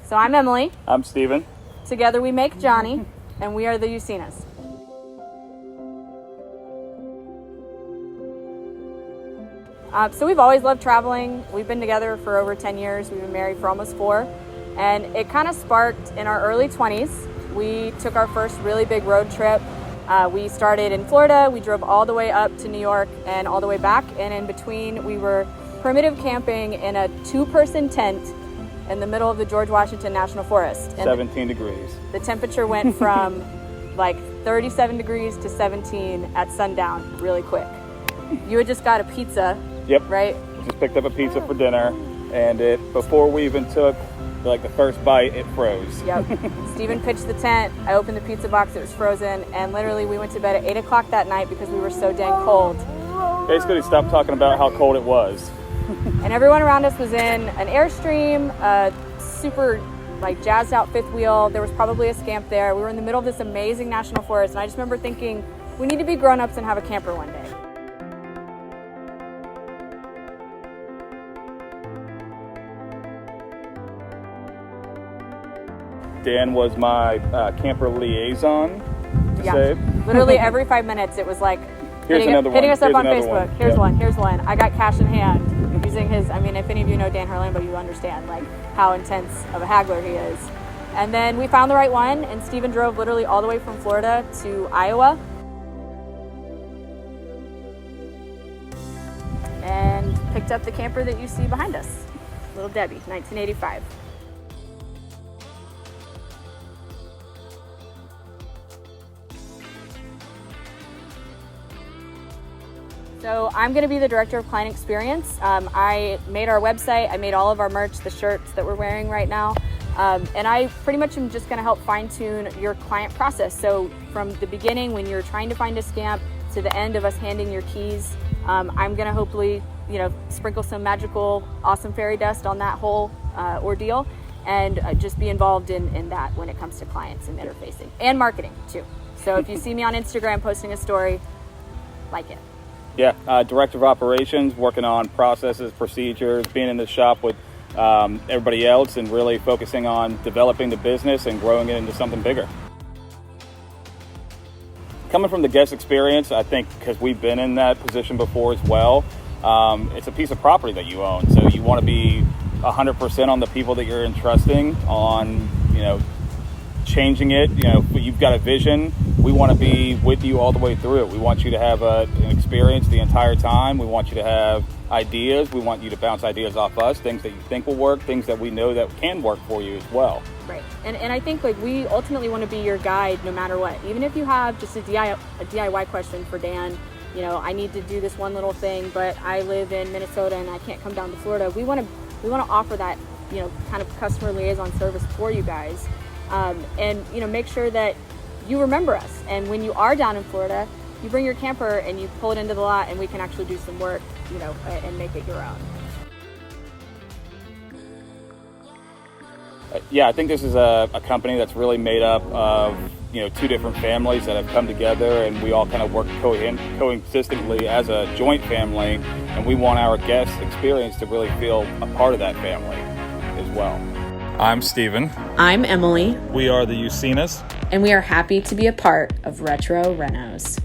So I'm Emily. I'm Steven. Together we make Johnny, and we are the Usinas. So we've always loved traveling. We've been together for over 10 years. We've been married for almost 4. And it kind of sparked in our early 20s. We took our first really big road trip. We started in Florida. We drove all the way up to New York and all the way back. And in between, we were primitive camping in a 2-person tent in the middle of the George Washington National Forest. And 17 degrees. The temperature went from like 37 degrees to 17 at sundown really quick. You had just got a pizza. Yep. Right? Just picked up a pizza for dinner, and before we even took the first bite, it froze. Yep. Steven pitched the tent. I opened the pizza box. It was frozen, and literally we went to bed at 8 o'clock that night because we were so dang cold. Basically, stopped talking about how cold it was. And everyone around us was in an Airstream, super jazzed out fifth wheel. There was probably a Scamp there. We were in the middle of this amazing national forest, and I just remember thinking, we need to be grown-ups and have a camper one day. Dan was my camper liaison to say. Literally every 5 minutes it was like hitting us up on Facebook. Here's one. I got cash in hand using his, if any of you know Dan Harlambo, you understand how intense of a haggler he is. And then we found the right one, and Steven drove literally all the way from Florida to Iowa. And picked up the camper that you see behind us, Little Debbie, 1985. So I'm going to be the director of client experience. I made our website. I made all of our merch, the shirts that we're wearing right now. And I pretty much am just going to help fine tune your client process. So from the beginning, when you're trying to find a Scamp, to the end of us handing your keys, I'm going to hopefully, sprinkle some magical, awesome fairy dust on that whole ordeal, and just be involved in that when it comes to clients and interfacing and marketing too. So if you see me on Instagram posting a story, like it. Yeah, director of operations, working on processes, procedures, being in the shop with everybody else, and really focusing on developing the business and growing it into something bigger. Coming from the guest experience, I think because we've been in that position before as well, it's a piece of property that you own. So you want to be 100% on the people that you're entrusting on, changing it. You've got a vision. We want to be with you all the way through it. We want you to have an experience the entire time. We want you to have ideas. We want you to bounce ideas off us, things that you think will work, things that we know that can work for you as well. Right. And I think we ultimately want to be your guide no matter what. Even if you have just a DIY question for Dan, I need to do this one little thing, but I live in Minnesota and I can't come down to Florida. We want to offer that, kind of customer liaison service for you guys. And make sure that you remember us. And when you are down in Florida, you bring your camper and you pull it into the lot, and we can actually do some work, and make it your own. Yeah, I think this is a company that's really made up of, 2 different families that have come together, and we all kind of work coexistently as a joint family, and we want our guest experience to really feel a part of that family as well. I'm Steven. I'm Emily. We are the Usinas. And we are happy to be a part of Retro Renos.